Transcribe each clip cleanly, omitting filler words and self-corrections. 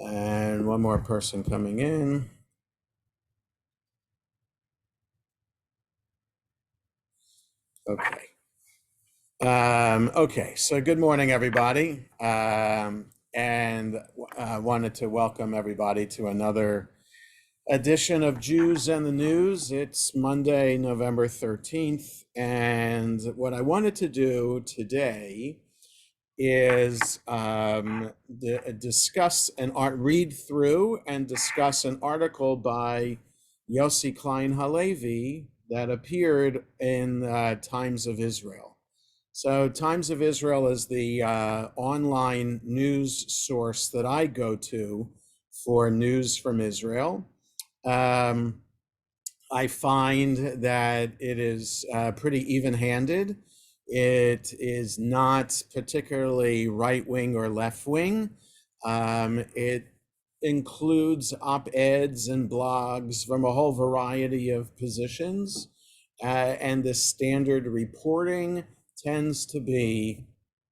And one more person coming in. Okay. Okay, so good morning, everybody. And wanted to welcome everybody to another edition of Jews and the News. It's Monday, November 13th. And what I wanted to do today is discuss read through and discuss an article by Yossi Klein Halevi that appeared in Times of Israel. So Times of Israel is the online news source that I go to for news from Israel. I find that it is pretty even-handed. It is not particularly right-wing or left-wing. It includes op-eds and blogs from a whole variety of positions. And the standard reporting tends to be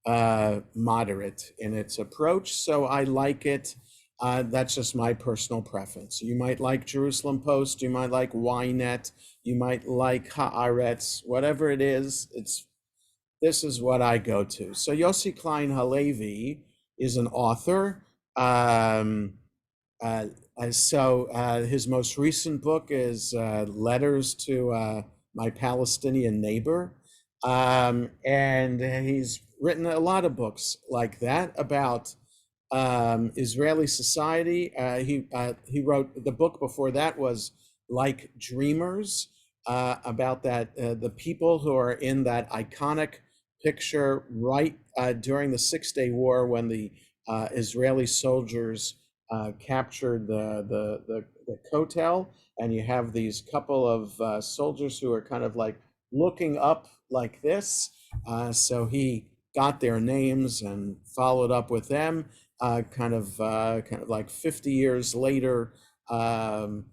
moderate in its approach. So I like it. That's just my personal preference. You might like Jerusalem Post, you might like Ynet, you might like Haaretz, whatever it is, this is what I go to. So Yossi Klein Halevi is an author. His most recent book is Letters to My Palestinian Neighbor. And he's written a lot of books like that about Israeli society. He wrote the book before that was Like Dreamers, about the people who are in that iconic picture right during the 6-Day War when the Israeli soldiers captured the Kotel, and you have these couple of soldiers who are kind of like looking up like this. So he got their names and followed up with them. Kind of like 50 years later, or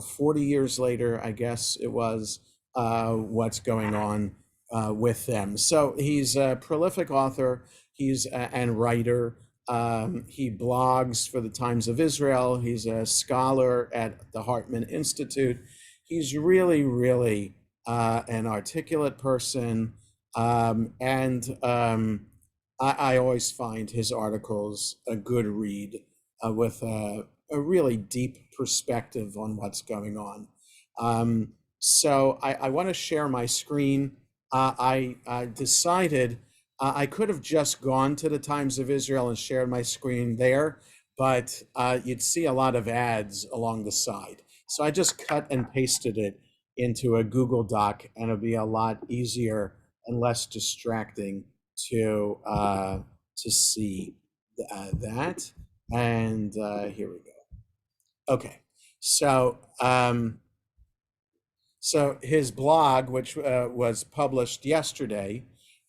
40 years later, I guess it was, what's going on with them. So he's a prolific author. He's and writer. He blogs for the Times of Israel. He's a scholar at the Hartman Institute. He's really, really an articulate person. I always find his articles a good read with a really deep perspective on what's going on. So I want to share my screen. I decided I could have just gone to the Times of Israel and shared my screen there, but you'd see a lot of ads along the side. So I just cut and pasted it into a Google Doc, and it'll be a lot easier and less distracting to see that. And here we go. Okay, so so his blog, which was published yesterday,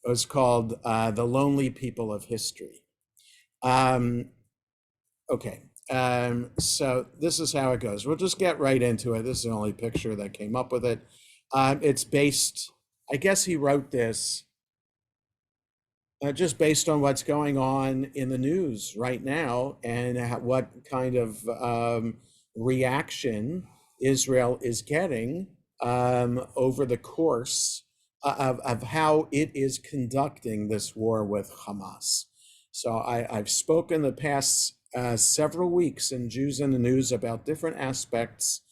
was called "The Lonely People of History." Okay, so this is how it goes. We'll just get right into it. This is the only picture that came up with it. It's based, I guess he wrote this just based on what's going on in the news right now and what kind of reaction Israel is getting over the course of how it is conducting this war with Hamas. So I've spoken the past several weeks in Jews in the News about different aspects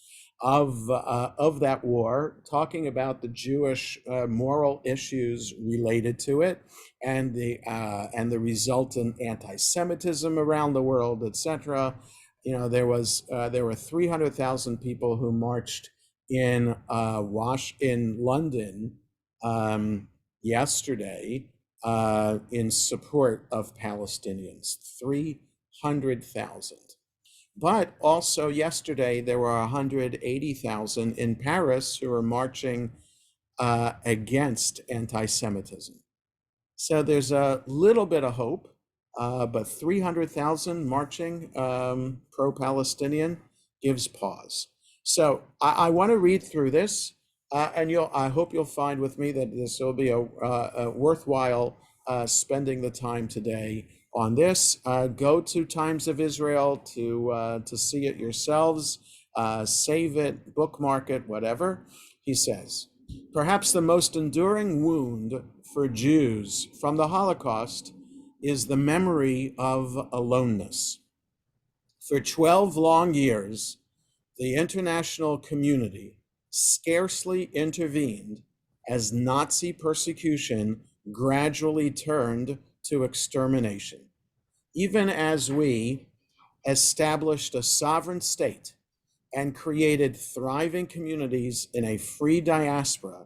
of that war, talking about the Jewish moral issues related to it, and the resultant anti-Semitism around the world, etc. You know, there were 300,000 people who marched in London yesterday in support of Palestinians. 300,000. But also yesterday, there were 180,000 in Paris who were marching against anti-Semitism. So there's a little bit of hope, but 300,000 marching pro-Palestinian gives pause. So I want to read through this, and I hope you'll find with me that this will be a worthwhile spending the time today on this. Go to Times of Israel to see it yourselves, save it, bookmark it, whatever. He says, perhaps the most enduring wound for Jews from the Holocaust is the memory of aloneness. For 12 long years, the international community scarcely intervened as Nazi persecution gradually turned to extermination. Even as we established a sovereign state and created thriving communities in a free diaspora,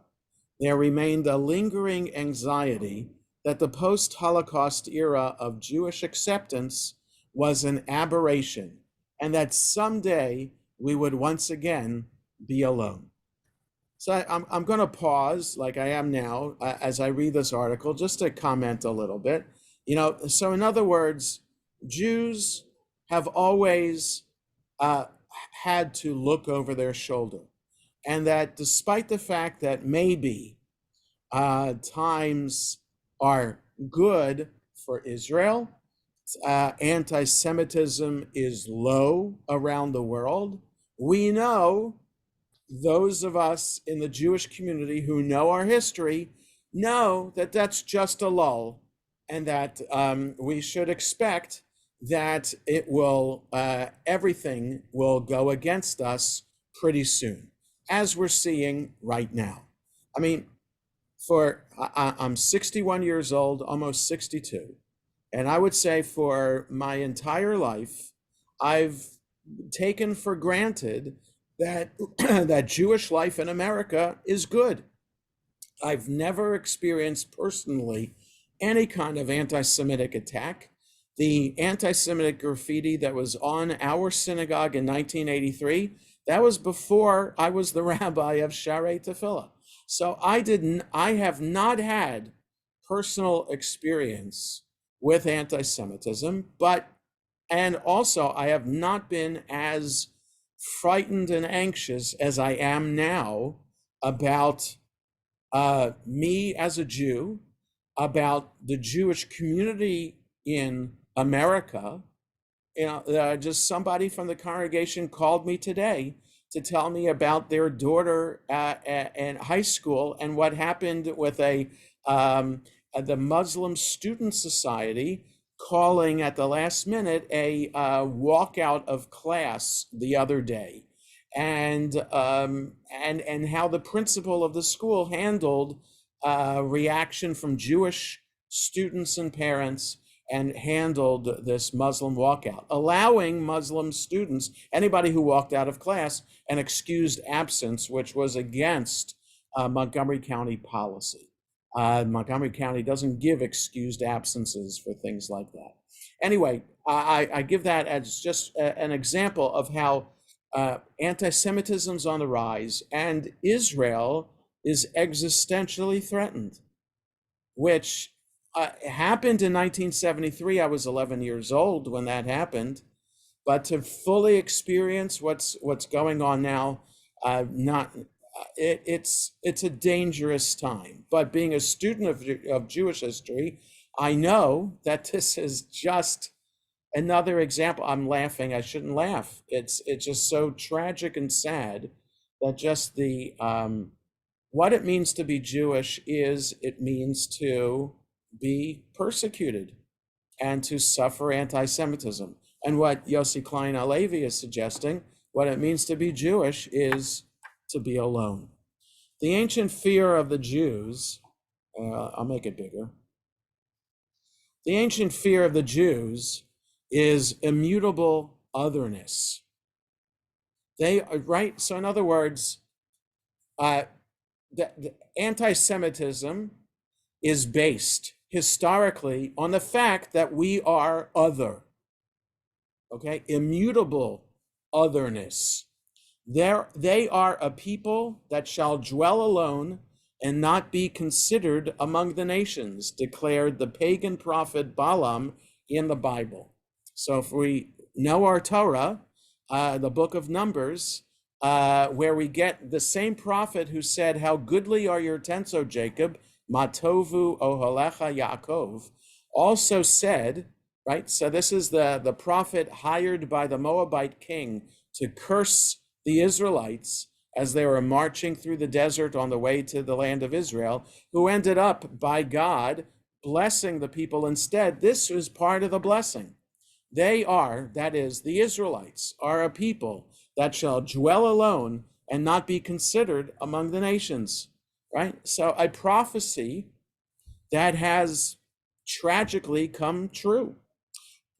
there remained a lingering anxiety that the post-Holocaust era of Jewish acceptance was an aberration and that someday we would once again be alone. So I'm going to pause, like I am now, as I read this article, just to comment a little bit. So in other words, Jews have always had to look over their shoulder, and that despite the fact that maybe times are good for Israel, anti-Semitism is low around the world. We know, those of us in the Jewish community who know our history know that that's just a lull, and that we should expect that it will, everything will go against us pretty soon, as we're seeing right now. I mean, I'm 61 years old, almost 62. And I would say for my entire life, I've taken for granted that that Jewish life in America is good. I've never experienced personally any kind of anti-Semitic attack. The anti-Semitic graffiti that was on our synagogue in 1983, that was before I was the rabbi of Sharei Tefillah. So I have not had personal experience with anti-Semitism, and also I have not been as frightened and anxious as I am now about me as a Jew, about the Jewish community in America. Just somebody from the congregation called me today to tell me about their daughter in high school and what happened with the Muslim Student Society calling at the last minute a walkout of class the other day, and how the principal of the school handled reaction from Jewish students and parents, and handled this Muslim walkout, allowing Muslim students, anybody who walked out of class, an excused absence, which was against Montgomery County policy. Montgomery County doesn't give excused absences for things like that. Anyway, I give that as just an example of how anti-Semitism's on the rise, and Israel is existentially threatened, which happened in 1973. I was 11 years old when that happened, but to fully experience what's going on now, it's a dangerous time. But being a student of Jewish history, I know that this is just another example. I'm laughing. I shouldn't laugh. It's just so tragic and sad that just the what it means to be Jewish is it means to be persecuted and to suffer anti-Semitism. And what Yossi Klein Halevi is suggesting, what it means to be Jewish is to be alone. The ancient fear of the Jews, I'll make it bigger. The ancient fear of the Jews is immutable otherness. They are right. So in other words, the anti-Semitism is based historically on the fact that we are other. Okay, immutable otherness. They are a people that shall dwell alone and not be considered among the nations, declared the pagan prophet Balaam in the Bible. So if we know our Torah, the book of Numbers, where we get the same prophet who said, "How goodly are your tents, O Jacob, Matovu Ohalecha Yaakov," also said, right? So this is the prophet hired by the Moabite king to curse the Israelites as they were marching through the desert on the way to the land of Israel, who ended up by God blessing the people instead. This is part of the blessing. They are, that is, the Israelites, are a people that shall dwell alone and not be considered among the nations, right? So a prophecy that has tragically come true.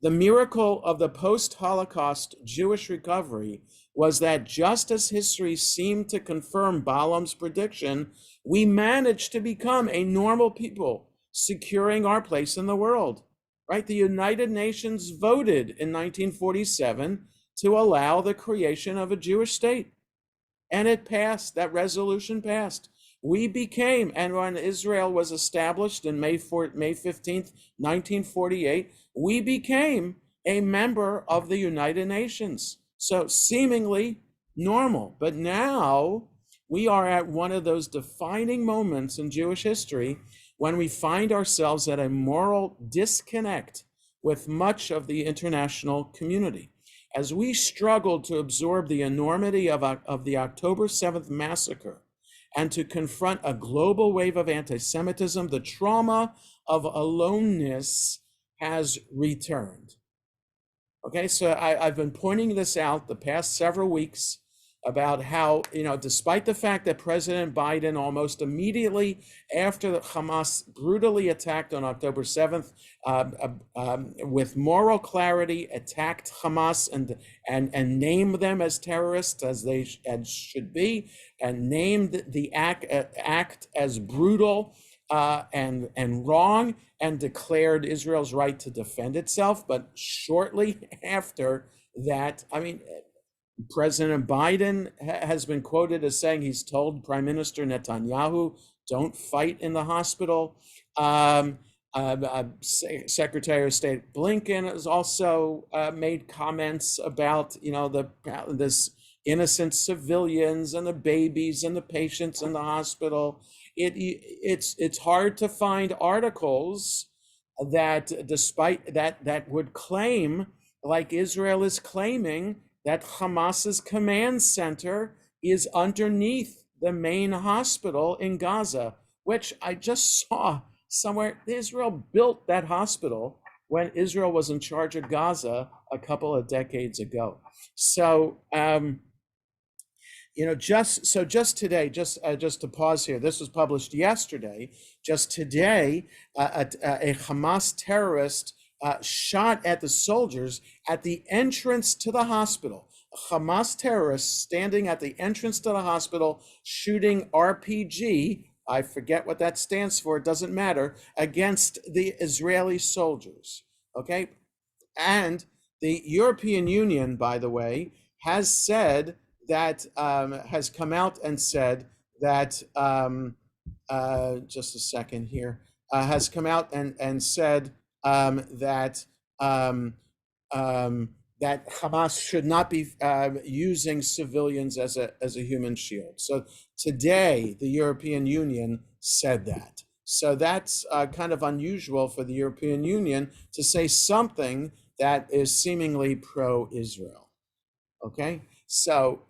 The miracle of the post-Holocaust Jewish recovery was that just as history seemed to confirm Balaam's prediction, we managed to become a normal people, securing our place in the world, right? The United Nations voted in 1947 to allow the creation of a Jewish state. And it passed, that resolution passed. We became, and when Israel was established in May 15th, 1948, we became a member of the United Nations. So seemingly normal. But now we are at one of those defining moments in Jewish history when we find ourselves at a moral disconnect with much of the international community. As we struggle to absorb the enormity of the October 7th massacre and to confront a global wave of anti-Semitism, the trauma of aloneness has returned. Okay, so I've been pointing this out the past several weeks about how, despite the fact that President Biden almost immediately after Hamas brutally attacked on October 7th, with moral clarity, attacked Hamas and named them as terrorists as they should be, and named the act as brutal and wrong, and declared Israel's right to defend itself. But shortly after that, President Biden has been quoted as saying he's told Prime Minister Netanyahu, don't fight in the hospital. Secretary of State Blinken has also made comments about, this innocent civilians and the babies and the patients in the hospital. It's hard to find articles that, despite that would claim, like Israel is claiming, that Hamas's command center is underneath the main hospital in Gaza, which I just saw somewhere. Israel built that hospital when Israel was in charge of Gaza a couple of decades ago. So, just today, just to pause here, this was published yesterday. Just today, a Hamas terrorist shot at the soldiers at the entrance to the hospital. A Hamas terrorist standing at the entrance to the hospital, shooting RPG, I forget what that stands for, it doesn't matter, against the Israeli soldiers, okay? And the European Union, by the way, has said that, has come out and said that, just a second here, has come out and said that that Hamas should not be using civilians as a human shield. So today, the European Union said that. So that's kind of unusual for the European Union to say something that is seemingly pro-Israel. Okay, so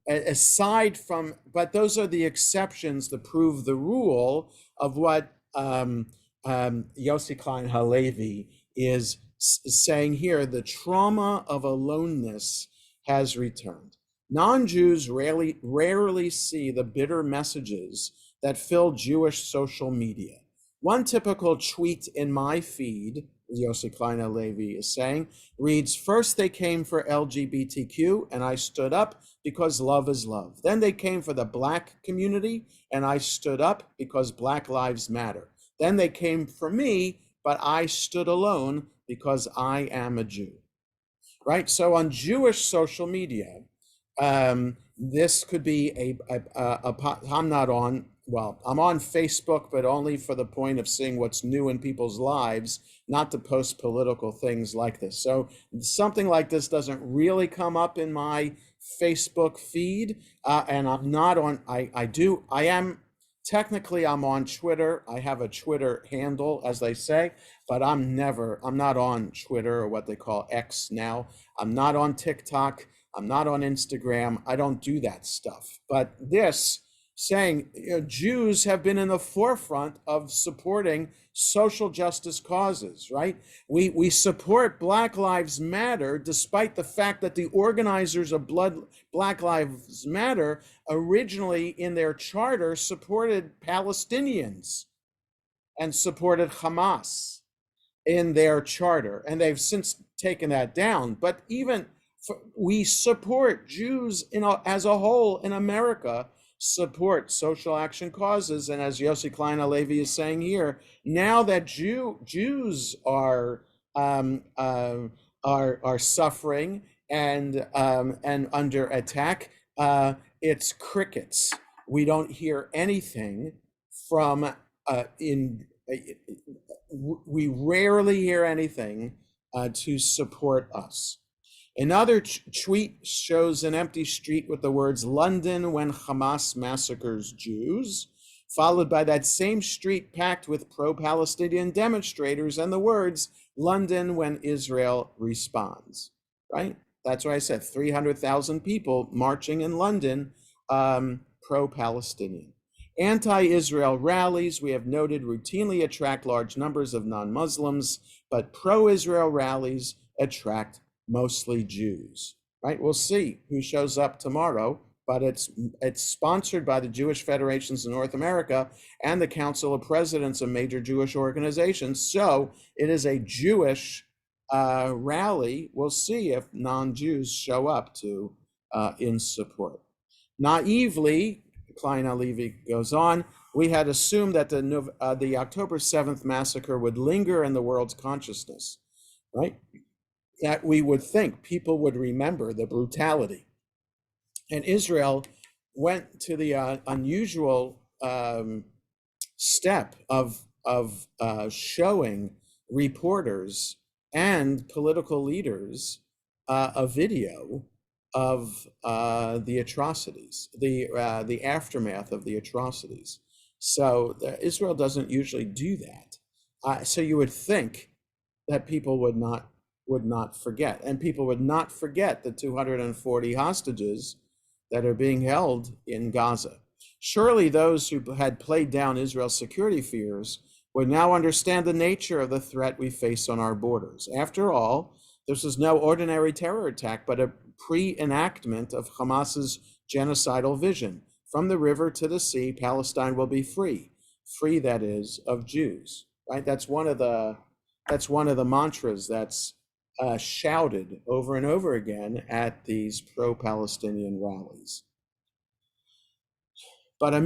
aside from, but those are the exceptions that prove the rule of what Yossi Klein Halevi is saying here. The trauma of aloneness has returned. Non-Jews rarely see the bitter messages that fill Jewish social media. One typical tweet in my feed, Yossi Klein Halevi is saying, reads, first they came for LGBTQ and I stood up because love is love. Then they came for the Black community and I stood up because Black lives matter. Then they came for me, but I stood alone because I am a Jew, right? So on Jewish social media, this could be I'm not on, well, I'm on Facebook, but only for the point of seeing what's new in people's lives, not to post political things like this. So something like this doesn't really come up in my Facebook feed, and I'm not on, I am Technically, I'm on Twitter. I have a Twitter handle, as they say, but I'm not on Twitter, or what they call X now. I'm not on TikTok. I'm not on Instagram. I don't do that stuff. But this saying, Jews have been in the forefront of supporting social justice causes, right? We support Black Lives Matter, despite the fact that the organizers of Black Lives Matter originally in their charter supported Palestinians and supported Hamas in their charter, and they've since taken that down. But we support Jews as a whole in America, support social action causes, and as Yossi Klein Halevi is saying here, now that Jews are suffering and under attack, it's crickets. We don't hear anything from we rarely hear anything to support us. Another tweet shows an empty street with the words "London when Hamas massacres Jews," followed by that same street packed with pro-Palestinian demonstrators and the words "London when Israel responds." Right? That's why I said 300,000 people marching in London, pro-Palestinian. Anti-Israel rallies, we have noted, routinely attract large numbers of non-Muslims, but pro-Israel rallies attract mostly Jews, right? We'll see who shows up tomorrow, but it's sponsored by the Jewish Federations in North America and the Council of Presidents of major Jewish organizations. So it is a Jewish rally. We'll see if non-Jews show up to in support. Naively, Klein Halevi goes on, we had assumed that the October 7th massacre would linger in the world's consciousness, right? That we would think people would remember the brutality. And Israel went to the unusual step of showing reporters and political leaders a video of the atrocities, the aftermath of the atrocities. So Israel doesn't usually do that. So you would think that people would not forget, and people would not forget the 240 hostages that are being held in Gaza. Surely those who had played down Israel's security fears would now understand the nature of the threat we face on our borders. After all, this is no ordinary terror attack, but a pre-enactment of Hamas's genocidal vision. From the river to the sea, Palestine will be free. Free, that is, of Jews. Right? That's one of the mantras that's shouted over and over again at these pro-Palestinian rallies. But a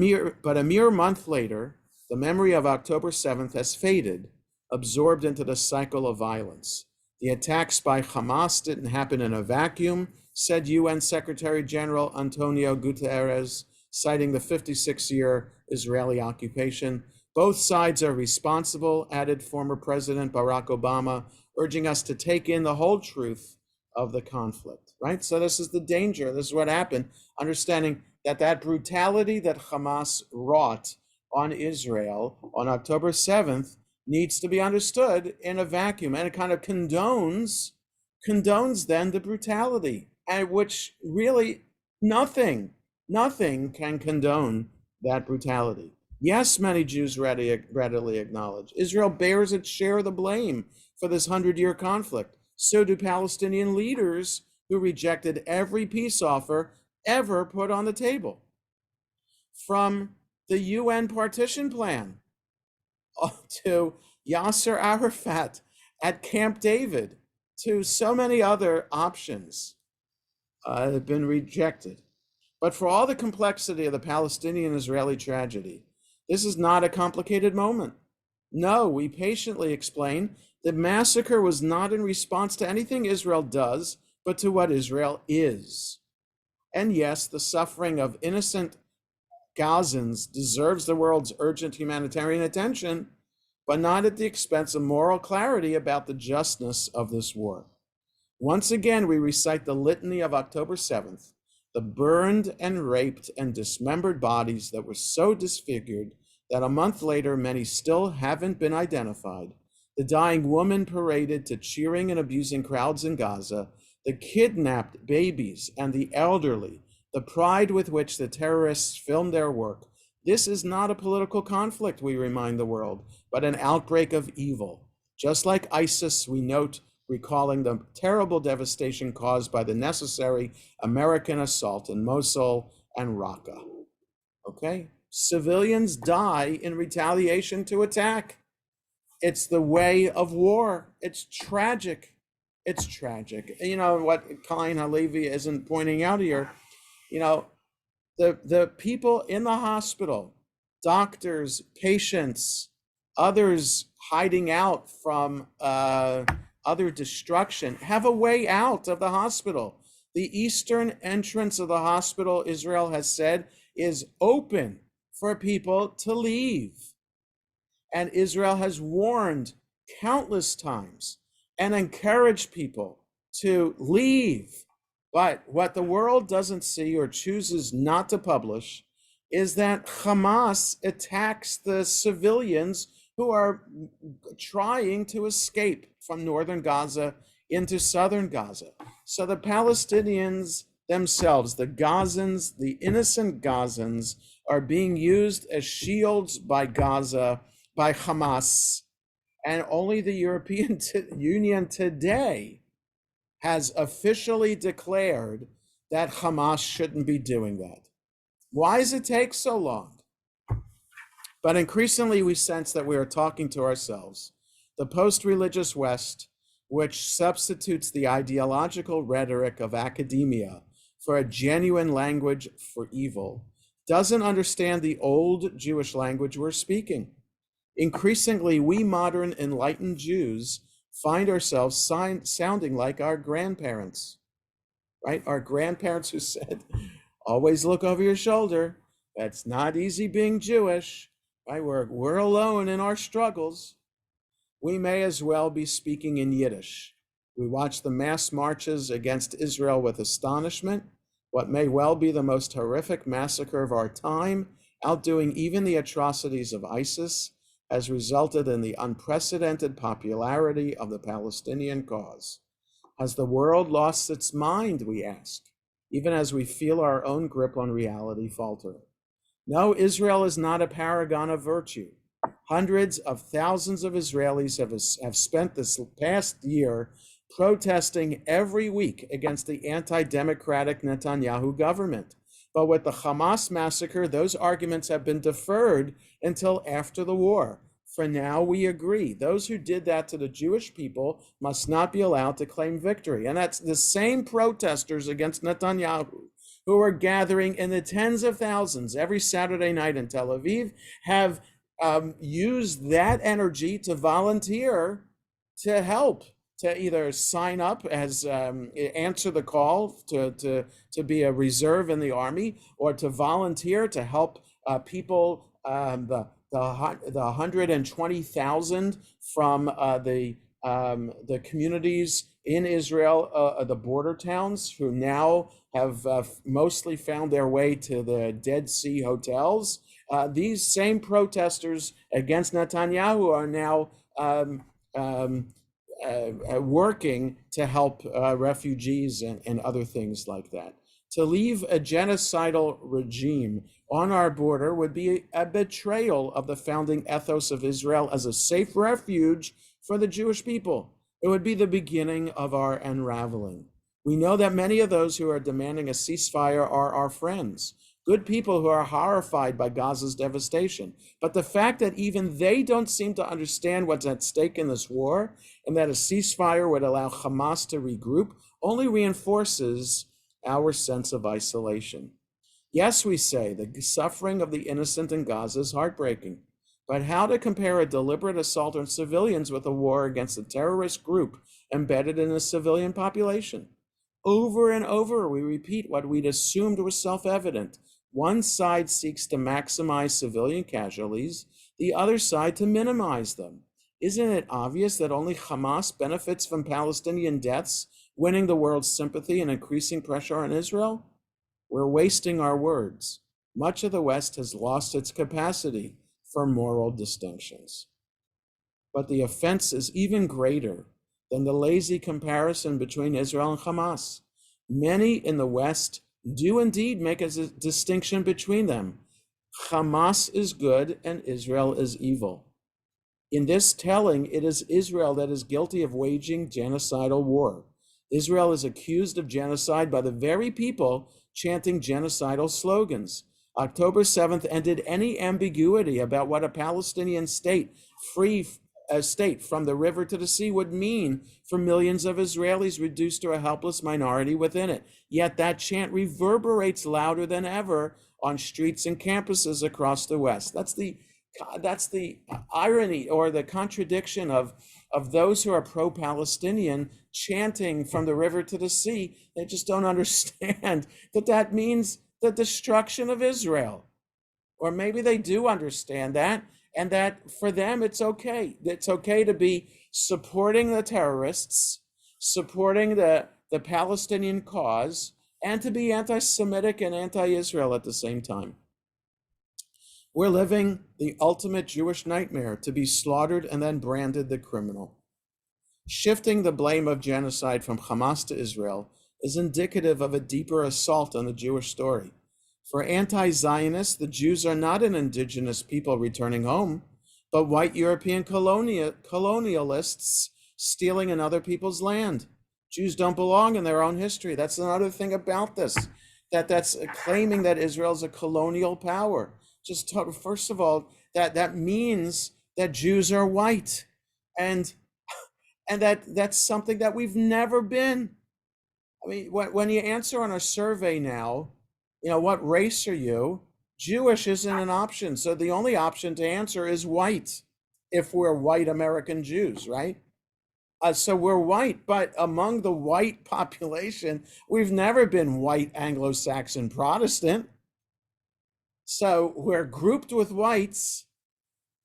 mere month later, the memory of October 7th has faded, absorbed into the cycle of violence. The attacks by Hamas didn't happen in a vacuum, said UN Secretary General Antonio Guterres, citing the 56-year Israeli occupation. Both sides are responsible, added former President Barack Obama, urging us to take in the whole truth of the conflict, right? So this is the danger. This is what happened, understanding that brutality that Hamas wrought on Israel on October 7th needs to be understood in a vacuum, and it kind of condones then the brutality, and which really nothing can condone that brutality. Yes, many Jews readily acknowledge Israel bears its share of the blame for this 100-year conflict. So do Palestinian leaders who rejected every peace offer ever put on the table. From the UN partition plan to Yasser Arafat at Camp David, to so many other options have been rejected. But for all the complexity of the Palestinian-Israeli tragedy, this is not a complicated moment. No, we patiently explain the massacre was not in response to anything Israel does, but to what Israel is. And yes, the suffering of innocent Gazans deserves the world's urgent humanitarian attention, but not at the expense of moral clarity about the justness of this war. Once again, we recite the litany of October 7th, the burned and raped and dismembered bodies that were so disfigured that a month later many still haven't been identified, the dying woman paraded to cheering and abusing crowds in Gaza, the kidnapped babies and the elderly, the pride with which the terrorists filmed their work. This is not a political conflict, we remind the world, but an outbreak of evil. Just like ISIS, we note, recalling the terrible devastation caused by the necessary American assault in Mosul and Raqqa. Okay? Civilians die in retaliation to attack. It's the way of war. It's tragic. It's tragic. You know what Colleen Halevi isn't pointing out here? You know, the people in the hospital, doctors, patients, others hiding out from other destruction, have a way out of the hospital. The eastern entrance of the hospital, Israel has said, is open for people to leave. And Israel has warned countless times and encouraged people to leave. But what the world doesn't see or chooses not to publish is that Hamas attacks the civilians who are trying to escape from northern Gaza into southern Gaza. So the Palestinians themselves, the Gazans, the innocent Gazans, are being used as shields by Gaza, by Hamas, and only the European Union today has officially declared that Hamas shouldn't be doing that. Why does it take so long? But increasingly we sense that we are talking to ourselves. The post-religious West, which substitutes the ideological rhetoric of academia for a genuine language for evil, doesn't understand the old Jewish language we're speaking. Increasingly, we modern enlightened Jews find ourselves sounding like our grandparents, right? Our grandparents who said, always look over your shoulder. That's not easy being Jewish, right? We're alone in our struggles. We may as well be speaking in Yiddish. We watch the mass marches against Israel with astonishment, what may well be the most horrific massacre of our time, outdoing even the atrocities of ISIS, has resulted in the unprecedented popularity of the Palestinian cause. Has the world lost its mind, we ask, even as we feel our own grip on reality falter? No, Israel is not a paragon of virtue. Hundreds of thousands of Israelis have spent this past year protesting every week against the anti-democratic Netanyahu government. But with the Hamas massacre, those arguments have been deferred until after the war. For now, we agree. Those who did that to the Jewish people must not be allowed to claim victory. And that's the same protesters against Netanyahu who are gathering in the tens of thousands every Saturday night in Tel Aviv have used that energy to volunteer to help, to either sign up as answer the call to be a reserve in the army, or to volunteer to help people, the 120,000 from the communities in Israel, the border towns, who now have mostly found their way to the Dead Sea hotels. These same protesters against Netanyahu are now working to help refugees and other things like that. To leave a genocidal regime on our border would be a betrayal of the founding ethos of Israel as a safe refuge for the Jewish people. It would be the beginning of our unraveling. We know that many of those who are demanding a ceasefire are our friends, good people who are horrified by Gaza's devastation. But the fact that even they don't seem to understand what's at stake in this war, and that a ceasefire would allow Hamas to regroup, only reinforces our sense of isolation. Yes, we say the suffering of the innocent in Gaza is heartbreaking, but how to compare a deliberate assault on civilians with a war against a terrorist group embedded in the civilian population? Over and over, we repeat what we'd assumed was self-evident. One side seeks to maximize civilian casualties, the other side to minimize them. Isn't it obvious that only Hamas benefits from Palestinian deaths, winning the world's sympathy and increasing pressure on Israel? We're wasting our words. Much of the West has lost its capacity for moral distinctions. But the offense is even greater than the lazy comparison between Israel and Hamas. Many in the West do indeed make a distinction between them. Hamas is good and Israel is evil. In this telling, it is Israel that is guilty of waging genocidal war. Israel is accused of genocide by the very people chanting genocidal slogans. October 7th ended any ambiguity about what a Palestinian state, free state from the river to the sea, would mean for millions of Israelis reduced to a helpless minority within it. Yet that chant reverberates louder than ever on streets and campuses across the West. That's the irony or the contradiction of those who are pro-Palestinian chanting from the river to the sea. They just don't understand that means the destruction of Israel. Or maybe they do understand that, and that for them it's okay. It's okay to be supporting the terrorists, supporting the Palestinian cause, and to be anti-Semitic and anti-Israel at the same time. We're living the ultimate Jewish nightmare, to be slaughtered and then branded the criminal. Shifting the blame of genocide from Hamas to Israel is indicative of a deeper assault on the Jewish story. For anti-Zionists, the Jews are not an indigenous people returning home, but white European colonialists stealing another people's land. Jews don't belong in their own history. That's another thing about this, that's claiming that Israel's a colonial power. First of all, that means that Jews are white, and that's something that we've never been. I mean, when you answer on a survey now, what race are you? Jewish isn't an option. So the only option to answer is white, if we're white American Jews, right? So we're white, but among the white population, we've never been white Anglo-Saxon Protestant. So we're grouped with whites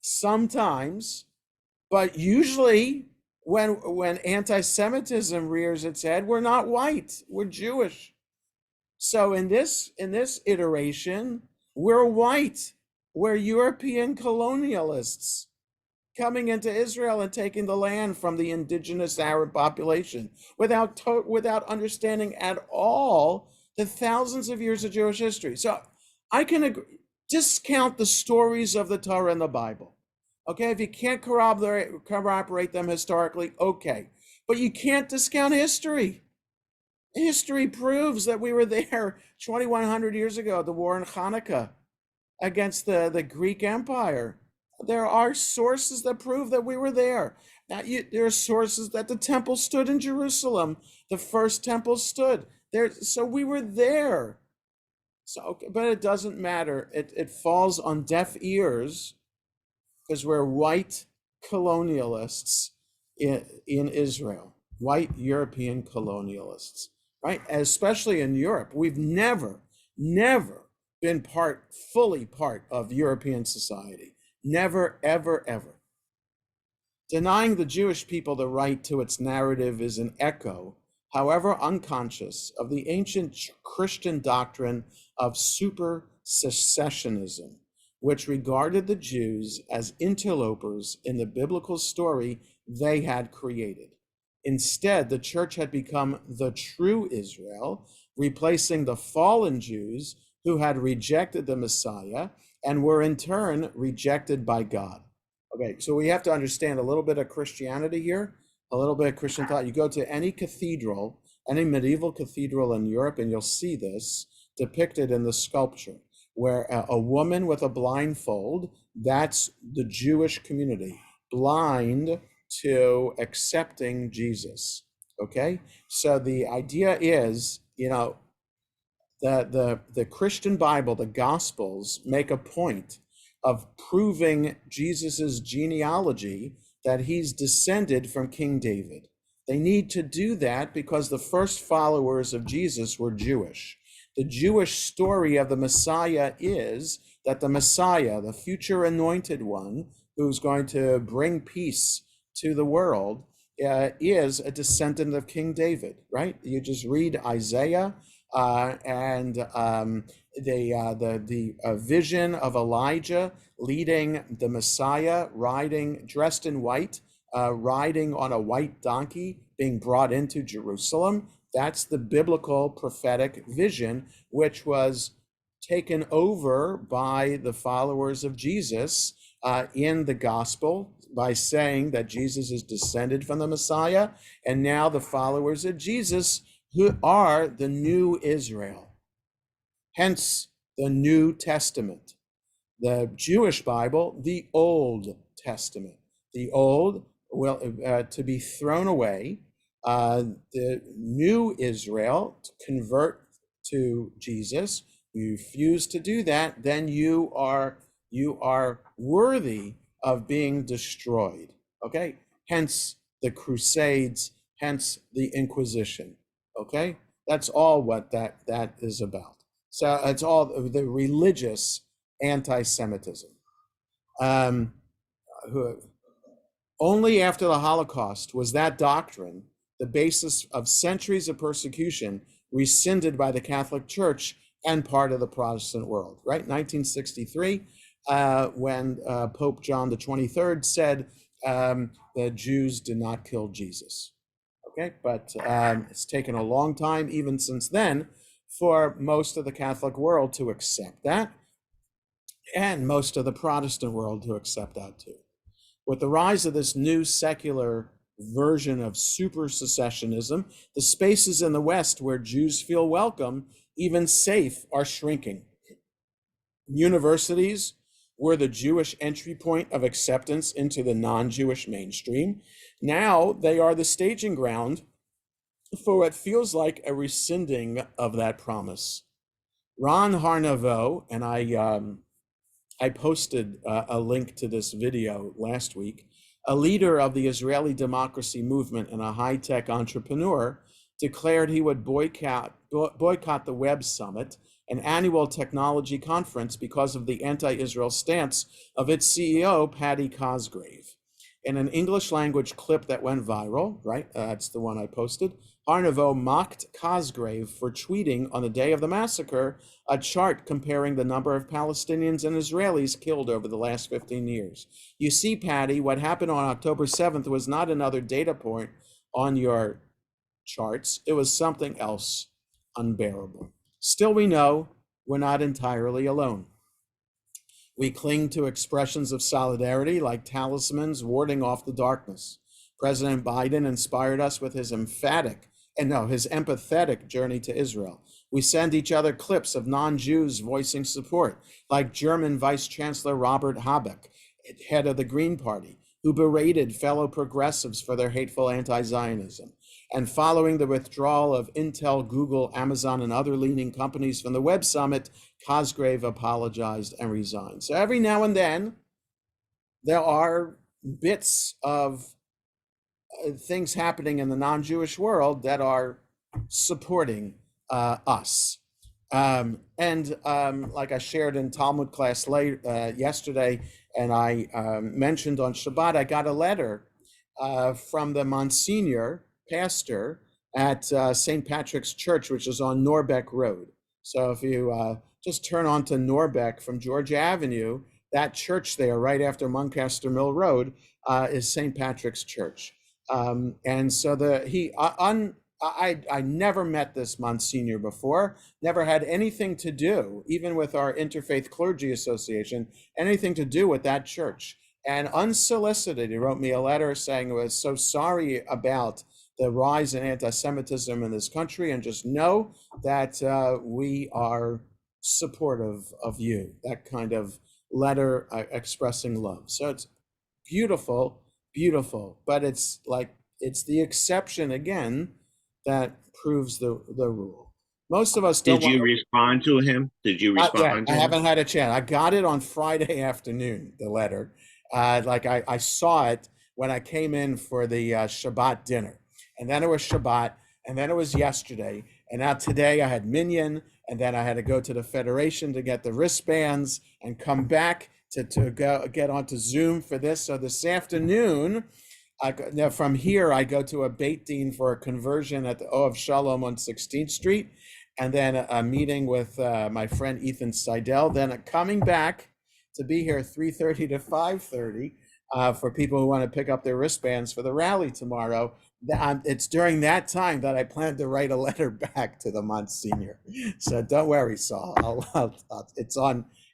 sometimes, but usually when anti-Semitism rears its head, we're not white, we're Jewish. So in this iteration, we're white, we're European colonialists coming into Israel and taking the land from the indigenous Arab population without understanding at all the thousands of years of Jewish history. So I can agree, discount the stories of the Torah and the Bible. Okay, if you can't corroborate them historically, okay. But you can't discount history. History proves that we were there 2,100 years ago, the war in Hanukkah against the Greek Empire. There are sources that prove that we were there. Now, there are sources that the temple stood in Jerusalem. The first temple stood there. So we were there. So, but it doesn't matter. It falls on deaf ears because we're white colonialists in Israel, white European colonialists, right? Especially in Europe. We've never been fully part of European society. Never, ever, ever. Denying the Jewish people the right to its narrative is an echo, however unconscious, of the ancient Christian doctrine of supersessionism, which regarded the Jews as interlopers in the biblical story they had created. Instead, the church had become the true Israel, replacing the fallen Jews who had rejected the Messiah and were in turn rejected by God. Okay, so we have to understand a little bit of Christianity here, a little bit of Christian thought. You go to any cathedral, any medieval cathedral in Europe, and you'll see this depicted in the sculpture, where a woman with a blindfold, that's the Jewish community, blind to accepting Jesus. Okay, so the idea is, the Christian Bible, the Gospels, make a point of proving Jesus's genealogy, that he's descended from King David. They need to do that because the first followers of Jesus were Jewish. The Jewish story of the Messiah is that the Messiah, the future anointed one, who's going to bring peace to the world, is a descendant of King David, right? You just read Isaiah and the vision of Elijah leading the Messiah, dressed in white, riding on a white donkey, being brought into Jerusalem. That's the biblical prophetic vision, which was taken over by the followers of Jesus in the gospel by saying that Jesus is descended from the Messiah, and now the followers of Jesus who are the new Israel, hence the New Testament. The Jewish Bible, the Old Testament. The Old, to be thrown away. The new Israel, to convert to Jesus. You refuse to do that, then you are worthy of being destroyed. Okay? Hence the Crusades, hence the Inquisition. Okay? That's all what that is about. So it's all the religious anti-Semitism. Only after the Holocaust was that doctrine, the basis of centuries of persecution, rescinded by the Catholic Church and part of the Protestant world, right? 1963, when Pope John the 23rd said the Jews did not kill Jesus. Okay, but it's taken a long time, even since then, for most of the Catholic world to accept that, and most of the Protestant world to accept that too. With the rise of this new secular version of super secessionism, the spaces in the West where Jews feel welcome, even safe, are shrinking. Universities were the Jewish entry point of acceptance into the non-Jewish mainstream. Now they are the staging ground for what feels like a rescinding of that promise. Ron Har-Novo, and I posted a link to this video last week, a leader of the Israeli democracy movement and a high-tech entrepreneur, declared he would boycott the Web Summit, an annual technology conference, because of the anti-Israel stance of its CEO, Paddy Cosgrave. In an English language clip that went viral, right, that's the one I posted, Har-Novo mocked Cosgrave for tweeting on the day of the massacre a chart comparing the number of Palestinians and Israelis killed over the last 15 years. You see, Paddy, what happened on October 7th was not another data point on your charts. It was something else unbearable. Still, we know we're not entirely alone. We cling to expressions of solidarity like talismans warding off the darkness. President Biden inspired us with his empathetic journey to Israel. We send each other clips of non-Jews voicing support, like German Vice Chancellor Robert Habeck, head of the Green Party, who berated fellow progressives for their hateful anti-Zionism. And following the withdrawal of Intel, Google, Amazon, and other leading companies from the Web Summit, Cosgrave apologized and resigned. So every now and then, there are bits of things happening in the non-Jewish world that are supporting us. Like I shared in Talmud class yesterday, and I mentioned on Shabbat, I got a letter from the Monsignor pastor at St. Patrick's Church, which is on Norbeck Road. So if you just turn onto Norbeck from Georgia Avenue, that church there, right after Muncaster Mill Road, is St. Patrick's Church. And so I never met this Monsignor before, never had anything to do, even with our Interfaith Clergy Association, anything to do with that church. And unsolicited, he wrote me a letter saying he was so sorry about the rise in anti-Semitism in this country, and just know that we are supportive of you. That kind of letter expressing love. So it's beautiful, but it's the exception again that proves the rule. Most of us don't. Did you respond to him? Did you respond to him? I haven't had a chance. I got it on Friday afternoon, the letter. I saw it when I came in for the Shabbat dinner. And then it was Shabbat, and then it was yesterday. And now today I had Minyan, and then I had to go to the Federation to get the wristbands and come back to go get onto Zoom for this. So this afternoon, now from here, I go to a Beit Din for a conversion at the Oav Shalom on 16th Street. and then a meeting with my friend Ethan Seidel, then coming back to be here 3:30 to 5:30 for people who want to pick up their wristbands for the rally tomorrow. It's during that time that I plan to write a letter back to the Monsignor. So don't worry, Saul.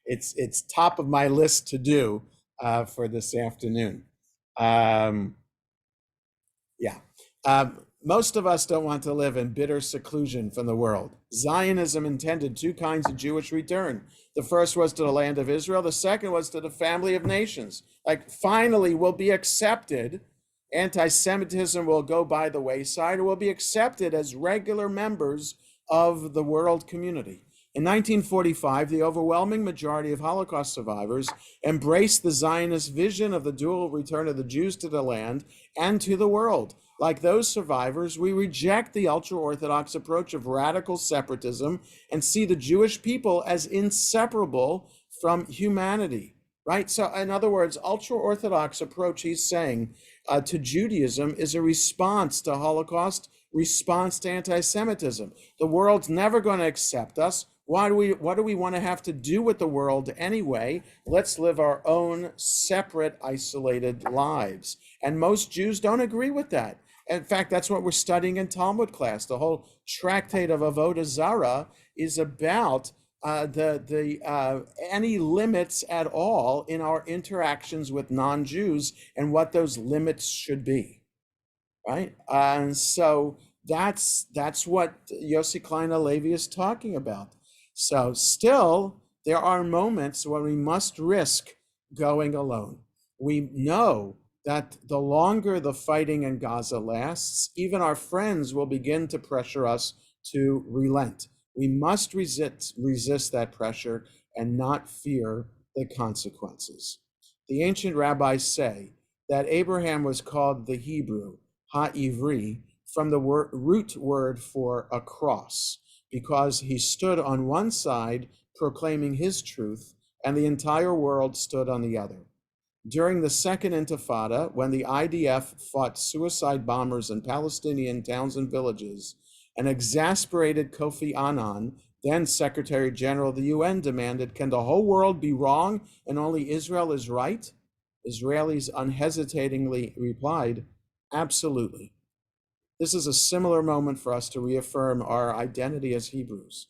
It's top of my list to do for this afternoon. Yeah. Most of us don't want to live in bitter seclusion from the world. Zionism intended two kinds of Jewish return. The first was to the land of Israel. The second was to the family of nations. Like, finally, we'll be accepted. Anti-Semitism will go by the wayside, and we'll be accepted as regular members of the world community. In 1945, the overwhelming majority of Holocaust survivors embraced the Zionist vision of the dual return of the Jews to the land and to the world. Like those survivors, we reject the ultra-Orthodox approach of radical separatism and see the Jewish people as inseparable from humanity, right? So in other words, ultra-Orthodox approach, he's saying, to Judaism is a response to Holocaust, response to anti-Semitism. The world's never going to accept us. What do we want to have to do with the world anyway? Let's live our own separate, isolated lives. And most Jews don't agree with that. In fact, that's what we're studying in Talmud class. The whole tractate of Avodah Zarah is about any limits at all in our interactions with non-Jews and what those limits should be, right? And so that's what Yossi Klein Halevi is talking about. So still, there are moments when we must risk going alone. We know that the longer the fighting in Gaza lasts, even our friends will begin to pressure us to relent. We must resist that pressure and not fear the consequences. The ancient rabbis say that Abraham was called the Hebrew, Ha-Ivri, from the root word for a cross, because he stood on one side proclaiming his truth, and the entire world stood on the other. During the Second Intifada, when the IDF fought suicide bombers in Palestinian towns and villages, an exasperated Kofi Annan, then Secretary General of the UN, demanded, "Can the whole world be wrong and only Israel is right?" Israelis unhesitatingly replied, "Absolutely." This is a similar moment for us to reaffirm our identity as Hebrews.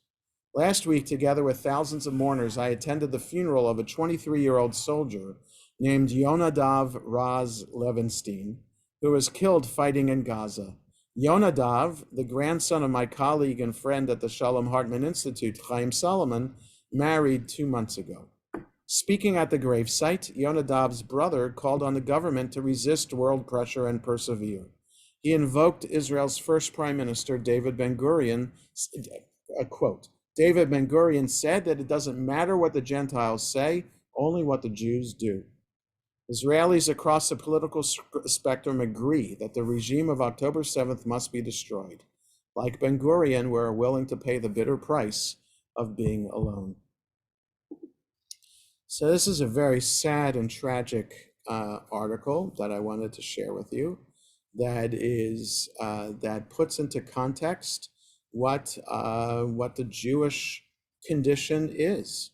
Last week, together with thousands of mourners, I attended the funeral of a 23-year-old soldier named Yonadav Raz Levenstein, who was killed fighting in Gaza. Yonadav, the grandson of my colleague and friend at the Shalom Hartman Institute, Chaim Solomon, married 2 months ago. Speaking at the gravesite, Yonadav's brother called on the government to resist world pressure and persevere. He invoked Israel's first prime minister, David Ben-Gurion, a quote, David Ben-Gurion said that it doesn't matter what the Gentiles say, only what the Jews do. Israelis across the political spectrum agree that the regime of October 7th must be destroyed. Like Ben-Gurion, we're willing to pay the bitter price of being alone. So this is a very sad and tragic article that I wanted to share with you. That puts into context what the Jewish condition is,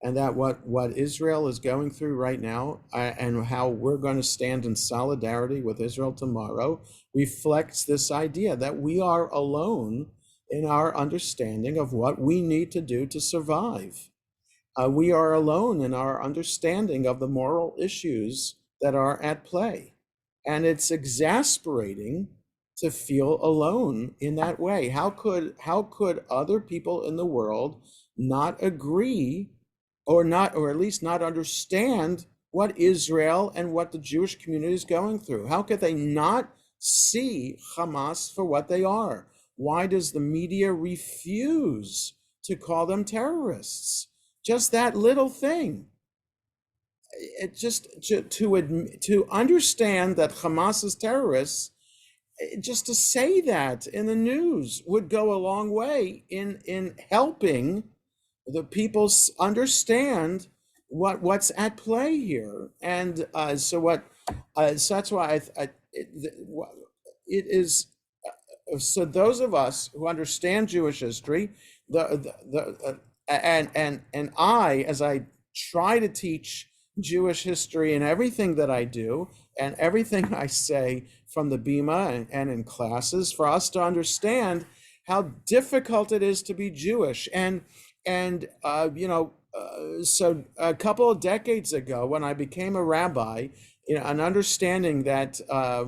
and that what Israel is going through right now, and how we're going to stand in solidarity with Israel tomorrow, reflects this idea that we are alone in our understanding of what we need to do to survive. We are alone in our understanding of the moral issues that are at play. And it's exasperating to feel alone in that way. How could other people in the world not agree, or at least not understand what Israel and what the Jewish community is going through? How could they not see Hamas for what they are? Why does the media refuse to call them terrorists? Just that little thing. It just to understand that Hamas is terrorists, just to say that in the news would go a long way in helping the people understand what's at play here. And so that's why it is. So those of us who understand Jewish history, And I, as I try to teach Jewish history in everything that I do and everything I say from the Bima and in classes, for us to understand how difficult it is to be Jewish. So a couple of decades ago, when I became a rabbi, an understanding that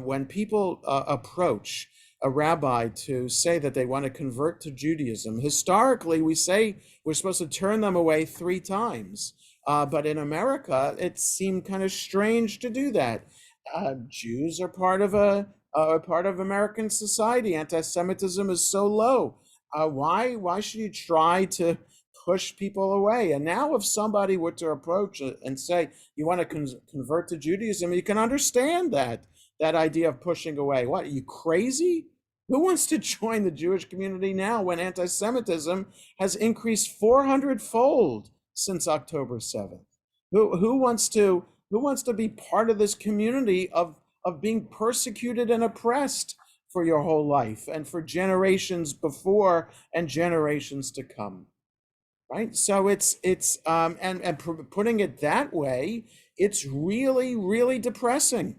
when people approach a rabbi to say that they want to convert to Judaism, historically, we say we're supposed to turn them away 3 times. But in America, it seemed kind of strange to do that. Jews are part of American society. Anti-Semitism is so low. Why should you try to push people away? And now, if somebody were to approach it and say you want to convert to Judaism, you can understand that idea of pushing away. What, are you crazy? Who wants to join the Jewish community now when anti-Semitism has increased 400-fold since October 7th? Who wants to be part of this community of being persecuted and oppressed for your whole life and for generations before and generations to come? Right? So it's putting it that way, it's really, really depressing.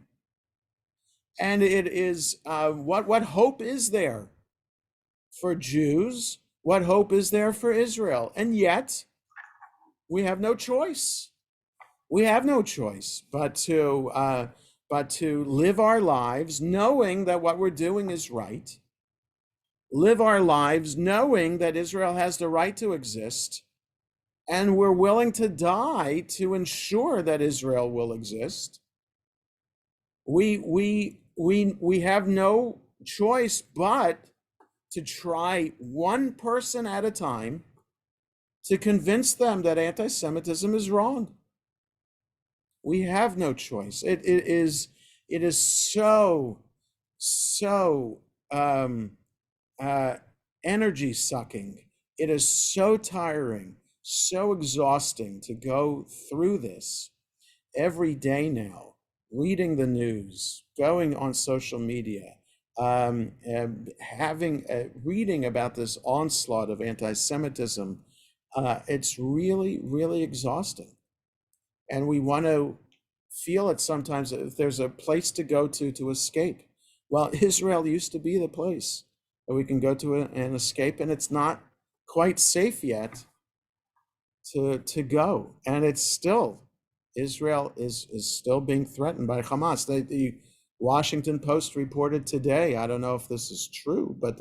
And it is what hope is there for Jews? What hope is there for Israel? And yet we have no choice. We have no choice but to live our lives knowing that what we're doing is right. Live our lives knowing that Israel has the right to exist, and we're willing to die to ensure that Israel will exist. We have no choice but to try one person at a time to convince them that anti-Semitism is wrong. We have no choice. It is so energy sucking. It is so tiring, so exhausting to go through this every day now, reading the news, going on social media, reading about this onslaught of anti-Semitism. It's really, really exhausting. And we want to feel it sometimes if there's a place to go to escape. Well, Israel used to be the place that we can go to and escape, and it's not quite safe yet to go. And it's still, Israel is still being threatened by Hamas. The Washington Post reported today, I don't know if this is true, but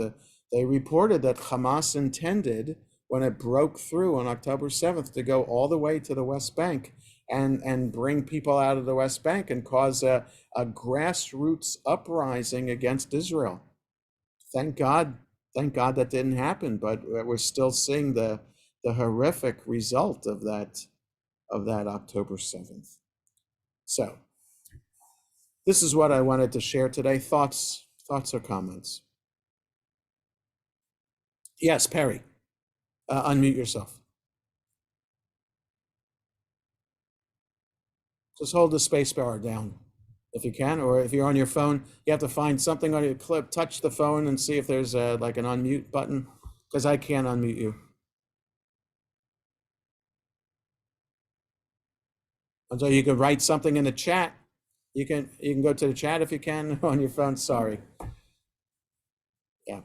they reported that Hamas intended, when it broke through on October 7th, to go all the way to the West Bank and bring people out of the West Bank and cause a grassroots uprising against Israel. Thank God that didn't happen, but we're still seeing the horrific result of that October 7th. So this is what I wanted to share today. Thoughts or comments? Yes, Perry, unmute yourself. Just hold the space bar down if you can, or if you're on your phone, you have to find something on your clip, touch the phone and see if there's like an unmute button, because I can't unmute you. And so you can write something in the chat. You can go to the chat if you can on your phone. Sorry. Yeah.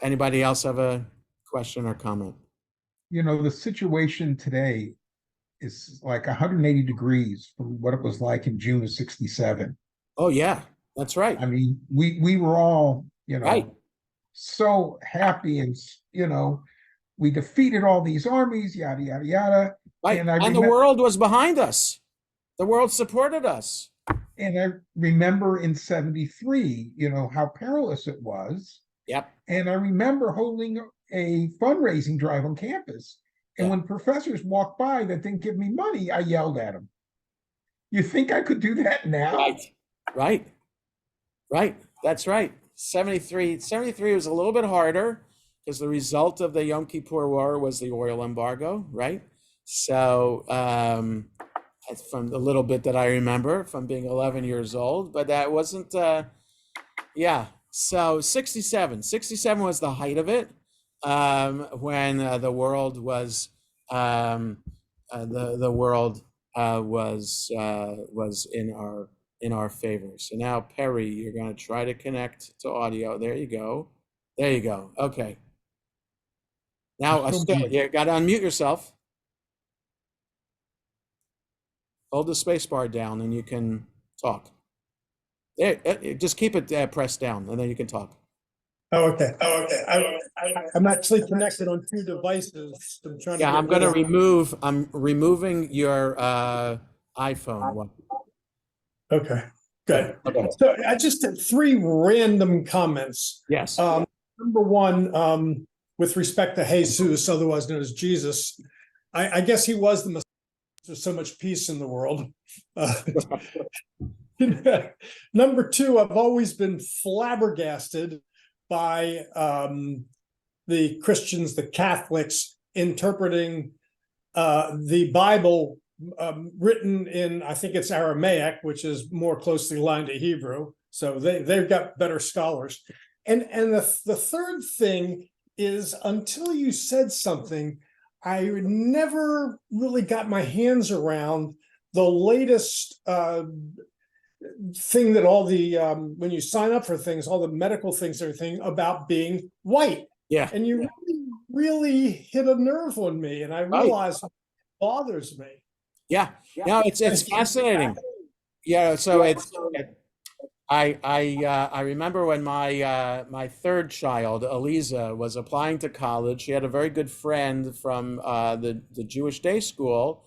Anybody else have a question or comment? The situation today is like 180 degrees from what it was like in June of '67. Oh yeah, that's right. I mean, we were all, right, so happy, and we defeated all these armies, yada yada yada. Right. And the world was behind us. The world supported us. And I remember in '73, how perilous it was. Yep. And I remember holding a fundraising drive on campus. And when professors walked by that didn't give me money, I yelled at them. You think I could do that now? Right. That's right. 73 was a little bit harder because the result of the Yom Kippur War was the oil embargo, right? So from the little bit that I remember from being 11 years old, but that wasn't, yeah. So 67 was the height of it. when the world was the world was in our favor. So now, Perry, you're going to try to connect to audio. There you go. There you go. Okay. Now, you got to unmute yourself. Hold the space bar down, and you can talk. There, just keep it pressed down, and then you can talk. Oh, okay. I'm actually connected on 2 devices. I'm trying Yeah, to I'm going to remove. I'm removing your iPhone one. Okay, good. Okay. So I just had 3 random comments. Yes. Number one, with respect to Jesus, otherwise known as Jesus, I guess he was the Messiah. There's so much peace in the world. Number 2, I've always been flabbergasted by the Christians, the Catholics, interpreting the Bible written in, I think it's Aramaic, which is more closely aligned to Hebrew. So they've got better scholars. And the third thing is, until you said something, I never really got my hands around the latest thing that all the when you sign up for things, all the medical things, everything about being white. Yeah. And you really hit a nerve on me, and I realize it bothers me. Yeah. No, it's fascinating. Yeah. So I remember when my third child, Eliza, was applying to college. She had a very good friend from the Jewish day school,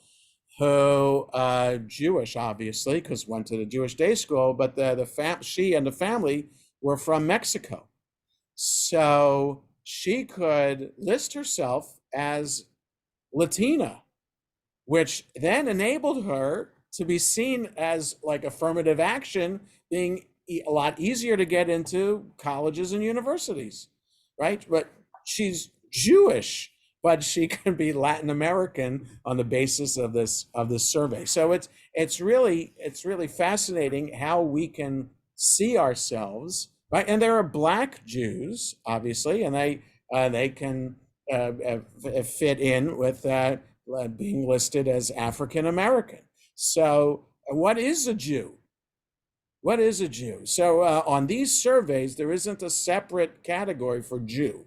who Jewish, obviously, because went to the Jewish day school, but she and the family were from Mexico. So she could list herself as Latina, which then enabled her to be seen as like affirmative action, being a lot easier to get into colleges and universities, right? But she's Jewish, but she can be Latin American on the basis of this survey. So it's really fascinating how we can see ourselves, right? And there are Black Jews, obviously, and they can fit in with being listed as African American. So, what is a Jew? What is a Jew? So, on these surveys, there isn't a separate category for Jew.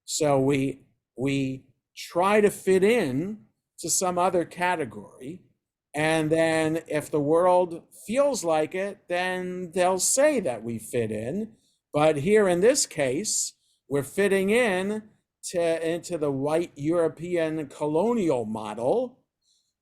So we try to fit in to some other category, and then if the world feels like it, then they'll say that we fit in. But here in this case, we're fitting in into the white European colonial model,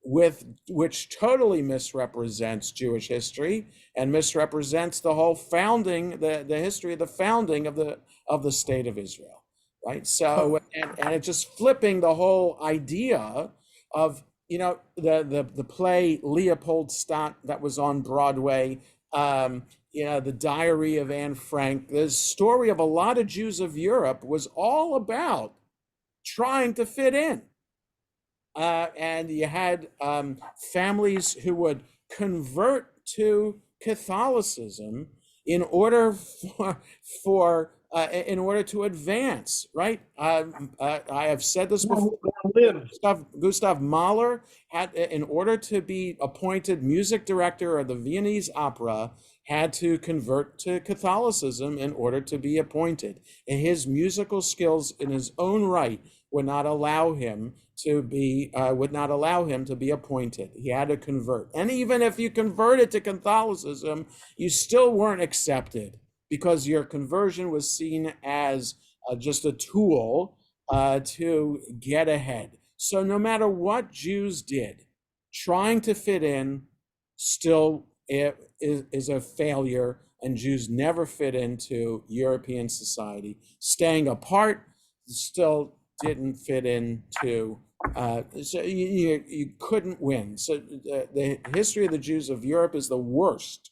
which totally misrepresents Jewish history and misrepresents the whole founding, the history of the founding of the state of Israel, right? So and it's just flipping the whole idea of, the play Leopoldstadt that was on Broadway, the Diary of Anne Frank. The story of a lot of Jews of Europe was all about trying to fit in. And you had families who would convert to Catholicism in order in order to advance, right? I have said this before. Gustav Mahler had, in order to be appointed music director of the Viennese Opera, had to convert to Catholicism in order to be appointed. And his musical skills in his own right would not allow him to be appointed. He had to convert. And even if you converted to Catholicism, you still weren't accepted, because your conversion was seen as just a tool to get ahead. So no matter what Jews did, trying to fit in still is a failure, and Jews never fit into European society. Staying apart still didn't fit into, so you couldn't win. So the history of the Jews of Europe is the worst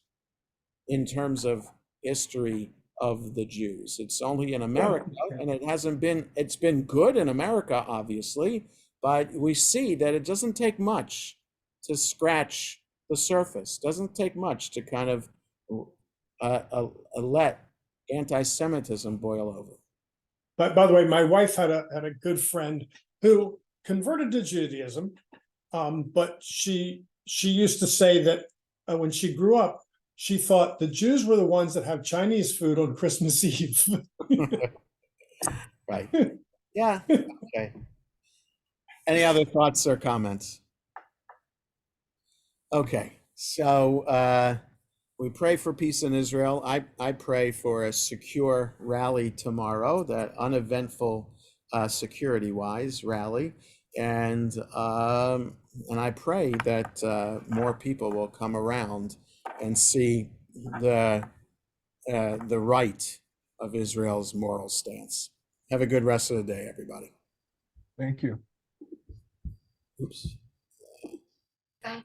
in terms of history of the Jews. It's only in America, and it's been good in America, obviously, but we see that it doesn't take much to scratch the surface. Doesn't take much to kind of let anti-Semitism boil over. But by the way, my wife had a good friend who converted to Judaism, but she used to say that when she grew up, she thought the Jews were the ones that have Chinese food on Christmas Eve. Right. Yeah. Okay. Any other thoughts or comments? Okay. So we pray for peace in Israel. I pray for a secure rally tomorrow, that uneventful security-wise rally. And I pray that more people will come around and see the right of Israel's moral stance. Have a good rest of the day, everybody. Thank you. Oops. Thank you.